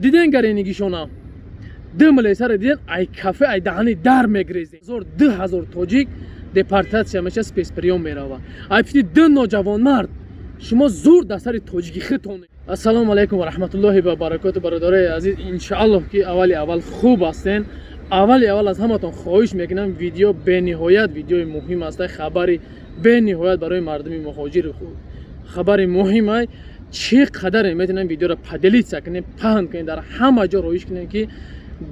دیدن گرینگی شونا دمله سر دیدن ای کافه ای دهانی در میگریزه زور 2000 توجیک دپارتاسیا میشه سپیس پریوم میراوا ای فتی دو نوجوان مرد شما زور در سر توجیکی خطونه. السلام علیکم و رحمت الله و برکاته برادرای عزیز، انشاءالله که اول خوب هستین. اول از همتون خواهش میکنم ویدیو به نهایت ویدیو مهم است، خبری به نهایت برای مردم مهاجر خبری مهمه. چقدر میتونن ویدیو را پدلیت کنین، پهن کنین، در همه جا رویش کنین که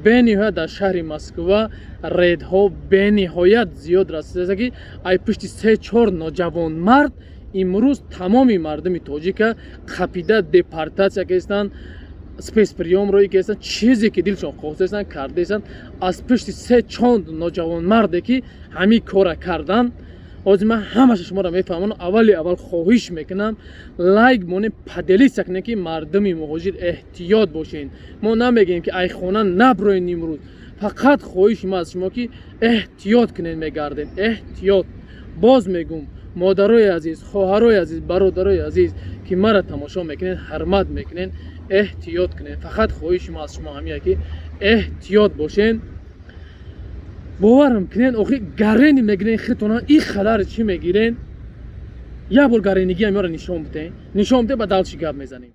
به نهایت در شهر مسکو ریدها به نهایت زیاد رسیده که ای پشت 3-4 نوجوان مرد امروز تمامی مردم تاجیک خپیده دپارتاسیا کردن، سپیس پریوم روی کردن، چیزی که دلشون خواسته کردن از پشت 3-4 نوجوان مرد که همین کار کردن. از من همش شما را میفهمم. اول خواهش میکنم لایک مونه پدلی سکنه که مردم مهاجر احتیاط باشین. ما نمیگیم که ای خونه نبروین امروز، فقط خواهش ما از شما که احتیاط کنین میگردین. احتیاط. باز میگم مادرای عزیز، خواهرای عزیز، برادرای عزیز که مرا تماشا میکنین، حرمت میکنین، احتیاط کنین. فقط خواهش ما از شما همیه که احتیاط باشین. باورم کنین آخه گرینی میگیرین خیتونا این خلار چی میگیرین؟ یه بار گرینگی هم را نشون بده با دلچی گپ میزنیم.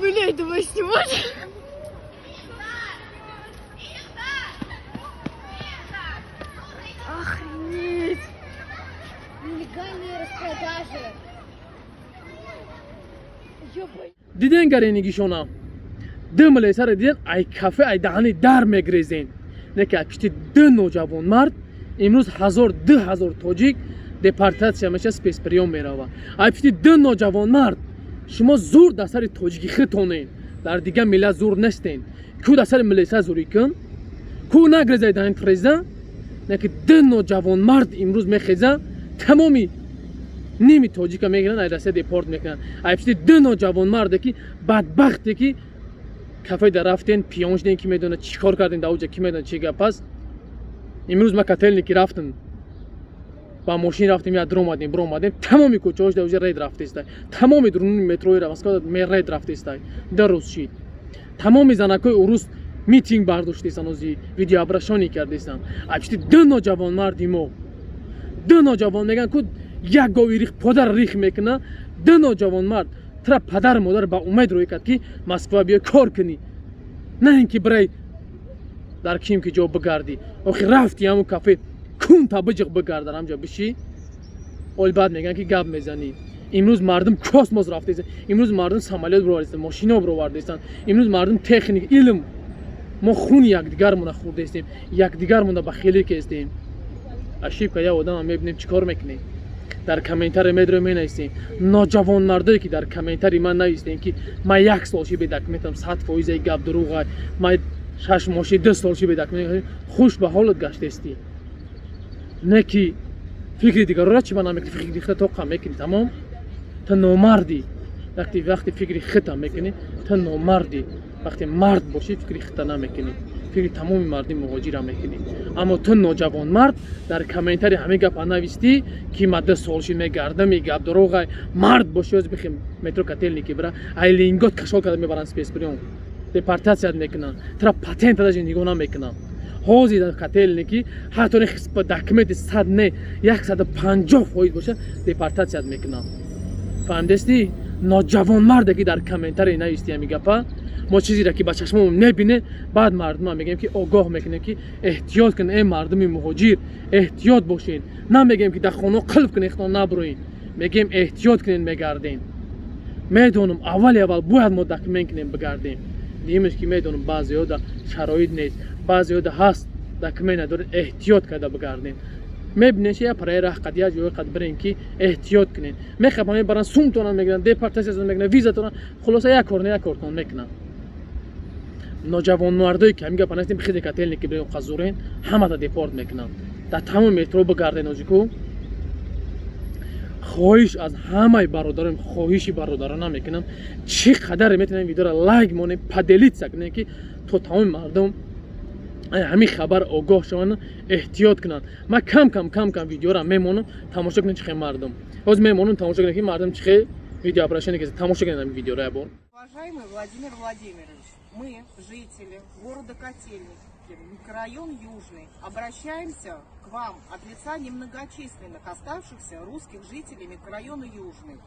Блядь, давай снимать. Охренеть. Нелегальные распродажи. Ёбай. دیدن گرینگی شونا دمله سر دیدن ای کافه ای دهانی در میگریزین. نه که پشت 2 نوجوان مرد امروز 1000-2000 توجیک دپارتاسیا میشه سپیس پریوم میراوا ای پشت 2 نوجوان مرد شما زور در سر توجیکی خطونه در دیگه ملت زور نستین. کو در سر ملیسا زوری کن کو نگریزه دهن پریزه نه که 2 نوجوان مرد امروز میخیزه تمامی نیمی توجیکا میگیرن ای رسه دیپورت میکنن. ای پشت 2 نوجوان مرده که بدبخته که کافه در رفتین پیانج دین که میدونه چی کار کردین در اوجه که میدونه چی گپ است. امروز ما کتلنی که رفتن با ماشین رفتیم یا درو اومدیم تمامی کوچه‌اش در اوجه رید رفته است. تمامی درون متروی مسکو می رید رفته است. در روز شید تمامی زنکای اوروس میتینگ برداشته استن، از ویدیو ابرشانی کرده استن. ای پشت 2 نوجوان مرد ایمو 2 نوجوان میگن که یک گاوی ریخ پدر ریخ میکنه. 2 نوجوان مرد ترا پدر مادر با امید روی کرد که مسکو بیا کار کنی، نه اینکه برای در کیم که جو بگردی. آخه رفتی همون کافه کون تا بجق بگردن همجا بشی اول بعد میگن که گپ میزنی. امروز مردم کاسموس رفته است. امروز مردم سامالیات برو واردستن، ماشینا برو واردستن. امروز مردم تکنیک علم ما خون یکدیگرمون خورده استیم، یکدیگرمون با خیلی که استیم. اشیب که یا آدم میبینیم چیکار میکنه. در کامنتر میدرو مینویسیم نوجوان مردایی که در کامنتری من نویسین که ما 1 سالشی به دکمتم 100% گپ دروغه، ما 6 ماهی 2 سالشی به دکمتم خوش به حالت گشته استی. نه که فکر دیگر را چی بنا میکنی، فکر دیگر تو قم میکنی. تمام تو نامردی. وقتی فکری خطا میکنی تو نامردی. وقتی مرد باشی فکری خطا نمیکنی، فکری تمام مردم مهاجر هم میکنی. اما تو نوجوان مرد در کامنتری همه گپ نویستی که ما 2 سالشی میگردم میگم دروغه. مرد باشی از بخیم مترو کتلنی که برا ایلینگوت کشال کرده میبرن سپیس پریوم دپارتاسیا میکنن. ترا پاتنت داش نگاه نمیکنن. حاضی در کتلنی که حتی خسب دکمت 100 نه 150% باشه دپارتاسیا میکنن. فهمیدی؟ نوجوان مرد که در کامنتری نویستی میگه پا ما چیزی را که با چشممون نبینه بعد مردم میگیم که آگاه میکنه که احتیاط کن ای مردم مهاجر احتیاط باشین. نمیگیم که در خونه قلب کنین خونه نبروین، میگیم احتیاط کنین میگردین. میدونم اول باید ما دکمنت کنیم بگردیم. دیمش که میدونم بعضی‌ها در شرایط نیست، بعضی‌ها در هست دکمنت داره احتیاط کرده بگردین. میبینیش یا پرای راه قدیا جو قد برین که احتیاط کنین. میخوام برن سومتون میگن دپارتاسیا میگن ویزاتون خلاص یک کارتون میکنن. ноҷавонмардое ки ҳамин гапа нестем хеле котельники бирем қазурен ҳамата депорт мекунам дар тамоми метро бигарден оҷику хоҳиш аз ҳамаи бародарам хоҳиши бародарона мекунам чӣ қадар метавонем видеоро лайк монем поделитса кунем ки то тамоми мардум ҳамин хабар огоҳ шаванд эҳтиёт кунанд ман кам видеоро мемонам тамошо кунем чихел мардум ҳозир мемонам тамошо кунем ки мардум чихел видеообращение кардем тамошо кунем ҳамин видеоро ябор. Уважаемый Владимир Владимирович, мы, жители города Котельники, микрорайон Южный, обращаемся к вам от лица немногочисленных оставшихся русских жителей микрорайона Южный,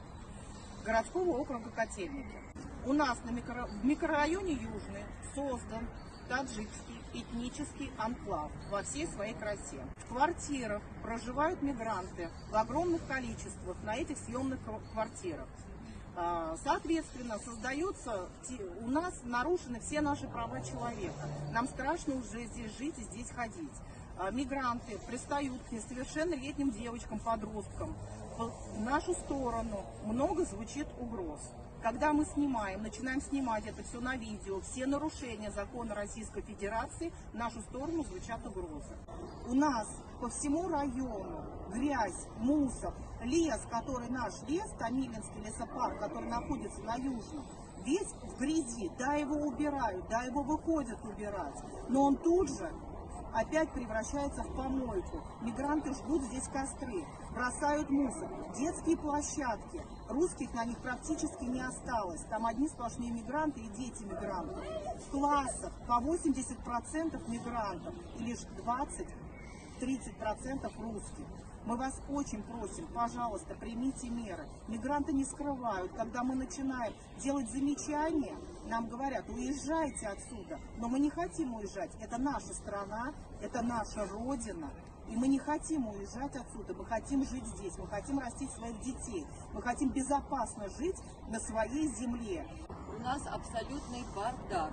городского округа Котельники. У нас в микрорайоне Южный создан таджикский этнический анклав во всей своей красе. В квартирах проживают мигранты в огромных количествах на этих съемных квартирах. Соответственно, у нас нарушены все наши права человека. Нам страшно уже здесь жить и здесь ходить. Мигранты пристают к несовершеннолетним девочкам, подросткам. В нашу сторону много звучит угроз. Когда мы начинаем снимать это все на видео, все нарушения закона Российской Федерации, в нашу сторону звучат угрозы. У нас по всему району грязь, мусор, лес, который наш лес, Томилинский лесопарк, который находится на Южном, весь в грязи, да его убирают, да его выходят убирать, но он тут же опять превращается в помойку. Мигранты жгут здесь костры, бросают мусор, детские площадки, русских на них практически не осталось, там одни сплошные мигранты и дети мигрантов. В классах по 80% мигрантов и лишь 20-30% русских. Мы вас очень просим, пожалуйста, примите меры. Мигранты не скрывают. Когда мы начинаем делать замечания, нам говорят, уезжайте отсюда. Но мы не хотим уезжать. Это наша страна, это наша родина. И мы не хотим уезжать отсюда. Мы хотим жить здесь, мы хотим растить своих детей. Мы хотим безопасно жить на своей земле. У нас абсолютный бардак.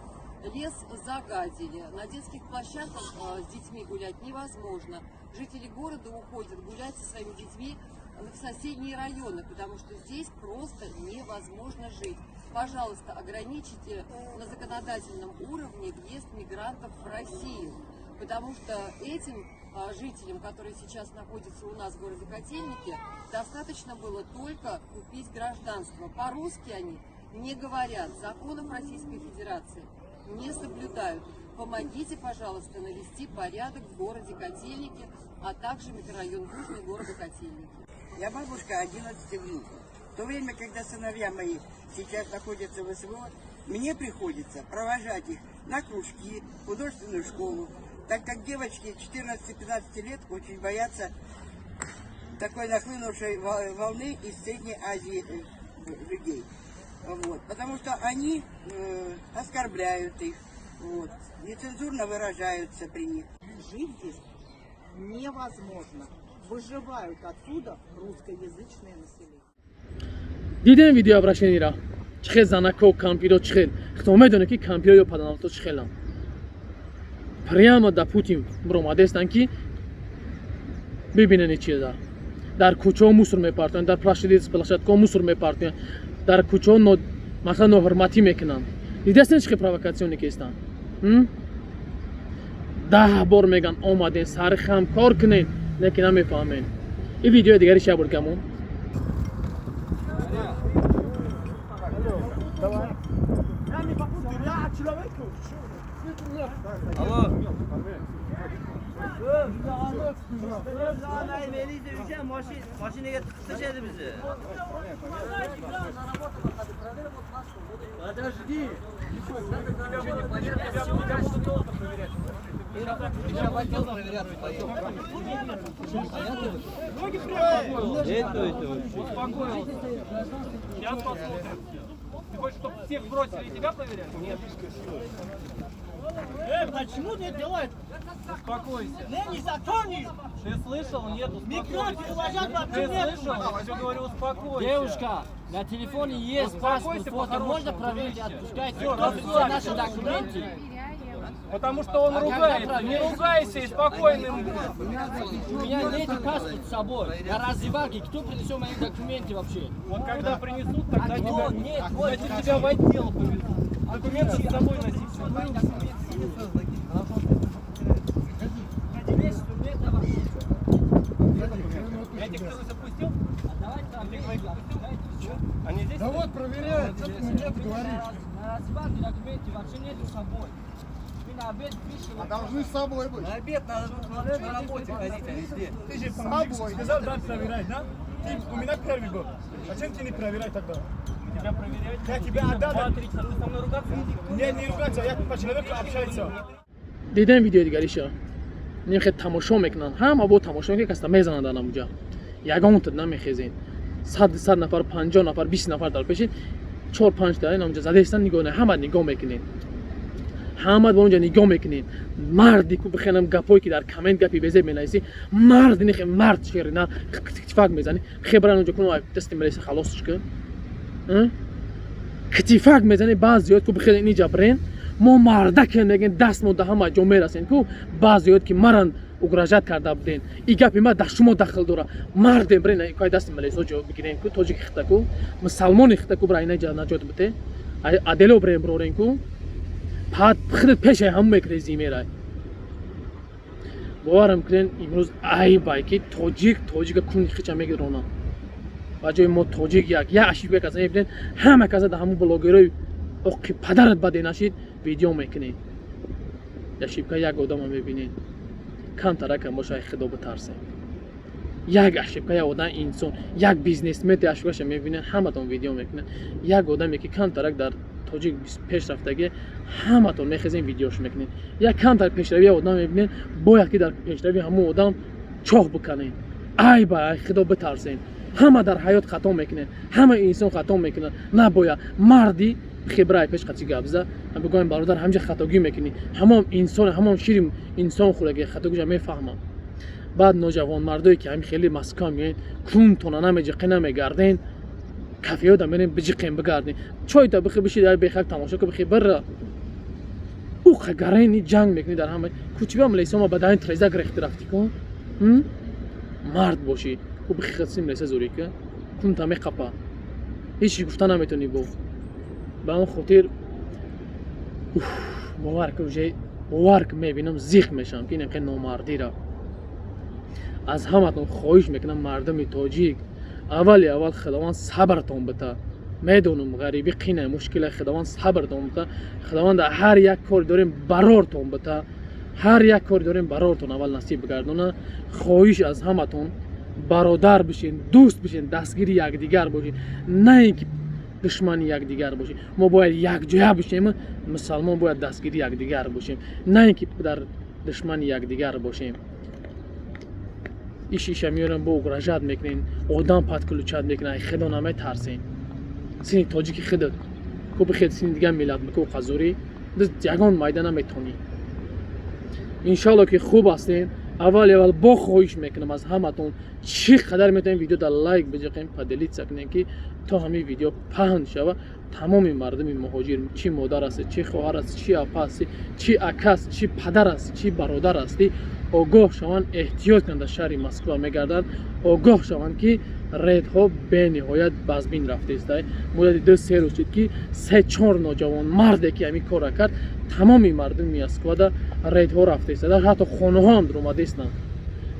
Лес загадили, на детских площадках с детьми гулять невозможно. Жители города уходят гулять со своими детьми в соседние районы, потому что здесь просто невозможно жить. Пожалуйста, ограничите на законодательном уровне въезд мигрантов в Россию, потому что этим жителям, которые сейчас находятся у нас в городе Котельники, достаточно было только купить гражданство. По-русски они не говорят, законов Российской Федерации не соблюдают. Помогите, пожалуйста, навести порядок в городе Котельники, а также микрорайон Южный города Котельники. Я бабушка 11 внуков. В то время, когда сыновья мои сейчас находятся в СВО, мне приходится провожать их на кружки, в художественную школу, так как девочки 14-15 лет очень боятся такой нахлынувшей волны из Средней Азии людей. Вот, потому что они оскорбляют их, вот, нецензурно выражаются при них. Жить здесь невозможно. Выживают отсюда русскоязычное население. дидем видеообращениеро чихел занако кампиро чихел хто медоне ки кампиро ё паданалто чихелам прямо да Путин бромадестан ки бибинени чиза дар кӯчаҳо мусор мепартоянд дар площадкаҳо мусор мепартоянд дар кӯчаҳо масалан ноҳурматӣ мекунанд дидастен чихел провокатсионе ки ҳастанд 10 бор меган омаден сари хам кор кунед лекин намефаҳмед ин видеои дигари шабургамон Машинаga tiqib tashladi bizni. Подожди. Успокоился. Сейчас посмотрим. Ты хочешь, чтобы всех бросили и тебя проверять? Нет. Почему не делает? Успокойся. Незаконный. Ты слышал? Нет, Мигранты успокойся. ложат Ты вообще нет. слышал? Я тебе говорю, успокойся. Девушка, на телефоне есть паспорт, фото, можно проверить, отпускайте, кто все наши документы. Потому что он ругается. Не ругайся и спокойным будь. У меня нет паспорта с собой. Я раздевалке, кто принесет мои документы вообще? Вот когда принесут, тогда кто? Нет, вот, тебя в отдел повезут. Документы с собой носить. Я этих второй запустил? Они здесь? Да вот проверяют, что ты мне говоришь. На свадьбе документы вообще нету с собой. Вы на обед пришли. А должны с собой быть. На обед надо на работе ходить, а везде. Ты же по-английски сказал, да, проверяй, да? Ты у меня первый был. Зачем ты не проверяй тогда? Тебя проверяют. Я тебя отдал. 2-3 часа ты со мной ругаться? Не ругаться, я по человеку общаюсь. دیدن ویدیو دیگریشو نمیخواد تماشا میکنن هم با تماشا میکنن کستا میزنن اونجا یگان تد نمیخیزین 100 نفر 50 نفر 20 نفر در پیشین 4 5 تا این اونجا زده هستن نگاه نه همه نگاه میکنین همه با اونجا نگاه میکنین مردی کو بخنم گپایی که در کامنت گپی بزه مینایسی مرد نخ مرد شیرنا اتفاق میزنی خبران اونجا کنو دست ملیس خلاصش کن اتفاق میزنی بعضیات کو بخیر اینجا برین ما مردک میگن دست ما ده همه جا میرسین کو بعضیات که مرن اگراجت کرده بودین این گپی ما در شما داخل دوره مرد برین کای دست ملیس جو بگیرین کو توجیک خطا کو مسلمان خطا کو برای اینجا نجات بده عدالو برین برورین کو بعد خودت پیش هم میکریزی میرای باورم کردن امروز ای بایکی توجیک کون خیچا میگیرونا باجای ما توجیک یک اشیبه کسایی بودن همه کسا ده همون بلاگرای اوکی پدرت بده نشید ویدیو میکنی یا شیبکا یک آدم هم میبینی کم ترک هم باشه خدا بترسه یک اشیبکا یک آدم انسان یک بیزنسمت اشیبکاش میبینن همه تون ویدیو میکنن یک آدمی که کم ترک در توجیک پیش رفتگی همه تون میخزین ویدیوش میکنین یک کم ترک پیشروی آدم میبینین باید که در پیشروی همون آدم چاه بکنین ای با خدا بترسین همه در حیات خطا میکنن همه انسان خطا میکنن نباید مردی خبرای پیش قطعی گابزه هم بگویم برادر همجا خطاگی میکنی همون انسان همون شیر انسان خورگی خطاگیش میفهمم بعد نوجوان مردایی که همین خیلی مسکا میین کون تونه نمیجقی نمیگردین کافیه دا میرین بجقین بگردین چای تا بخی بشید در بخک تماشا که بخی بر او خگرینی جنگ میکنی در همه کوچیبه ملیسا ما بداین تریزه گرختی رفتی کن مرد باشی او بخی خدسی ملیسا زوری که کون تا میقپا هیچی گفته نمیتونی بو به اون خاطر باور که میبینم زیخ میشم که این خیلی نامردی را از همتون خواهش میکنم مردم تاجیک اول خداوند صبرتون بده میدونم غریبی قینه مشکل خداوند صبرتون بده خداوند هر یک کار داریم برارتون بده هر یک کار داریم برارتون اول نصیب بگردونه خواهش از همتون برادر بشین دوست بشین دستگیر یکدیگر باشین نه اینکه دشمن یکدیگر باشیم ما باید یک جای باشیم مسلمان باید دستگیر یکدیگر باشیم نه اینکه در دشمن یکدیگر باشیم ایشیشه میارن با اگراجت میکنین آدم پد کلوچت میکنن خدا نمیترسین سینی تاجیکی خودت کو بخید سینی دیگه میلاد بکو قزوری دست یگان میدان نمیتونی انشالله که خوب هستین اول با خواهش میکنم از همتون چی قدر میتونین ویدیو در لایک بجقین پدلیت سکنین که تا همین ویدیو پهن شود تمام مردم مهاجر چی مادر است چی خواهر است چی اپا است چی اکا است چی پدر است چی برادر استی آگاه شوند احتیاط کنند شهر مسکو میگردند آگاه شوند که ریدها به نهایت بازبین رفته است مدت 2-3 روز شد که 3-4 نوجوان مردی که همین کار کرد تمام مردم مسکو دا ریدها رفته است حتی خانه ها هم در اومده است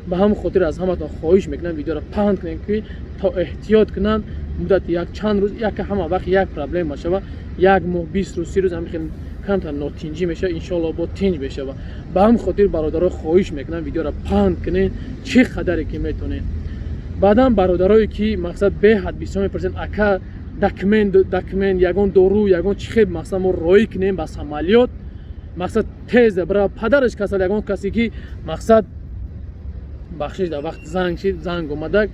به همین خاطر از همتون خواهش میکنم ویدیو را پهن کنین که تا احتیاط کنن مدت یک چند روز یک همه وقت یک پرابلم باشه یک ماه 20 روز 30 روز هم کمتر ناتینجی میشه انشالله با تینج بشه به همین خاطر برادرها خواهش میکنم ویدیو را پهن کنین چه قدری که میتونین بعدا برادرایی که مقصد به حد 20% اکا دکمن یگان دورو یگان چخه مقصد ما روی کنیم با عملیات مقصد تیز برای پدرش کسال یگان کسی که مقصد بخشش در وقت زنگ اومده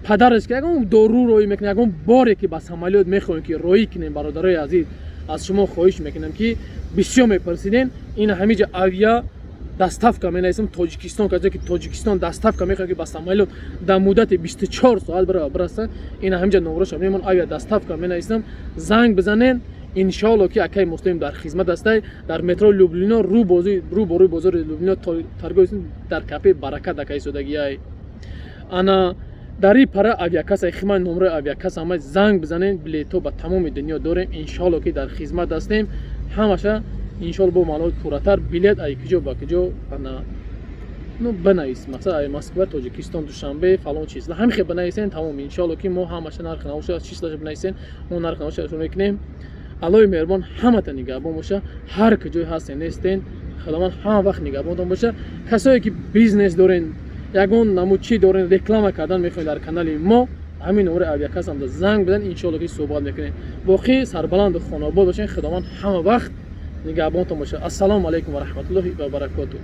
پدرش که یگان دورو روی میکنه یگان باری که با عملیات میخواین که روی کنیم برادرای عزیز از شما خواهش میکنم که بسیار میپرسیدین این همیشه آویا دستافکا می‌نویسم تاجیکستان که تاجیکستان دستافکا می‌خواد که با عملیات در مدت 24 ساعت برسه این همینجا نمره شما من آیا دستافکا می‌نویسم زنگ بزنین ان شاء الله که اکای مسلم در خدمت است در مترو لوبلینا رو بروی بازار لوبلینا ترگویس در کافه برکت اکای سودگی انا در این پره آویاکاس خیمان نمره آویاکاس هم زنگ بزنین بلیتو با تمام دنیا داریم ان شاء الله که در خدمت هستیم ҳамаша иншоалло бо маълумот пурратар билет ай киҷо ба киҷо ана ну банавис масалан ай Москва Тоҷикистон Душанбе фалон чизла ҳамин хел банависен тамом иншоалло ки мо ҳамаша нархи навоша числаша банависен он нархи навоша шумо мекунем аллои меҳрубон ҳамата нигаҳбон боша ҳар киҷои ҳастен нестен худованд ҳама вақт нигаҳбонтон боша касое ки бизнес дорен ягон намуд чӣ дорен реклама кардан мехоҳед дар канали мо ҳамин номари авиакассамда занг бизан иншоалло ки суҳбат мекунем боқӣ сарбаланду хонобод бошен худованд ҳама вақт нигаҳбонтон боша. Ассалому алайкум ва раҳматуллоҳи ва баракатуҳ.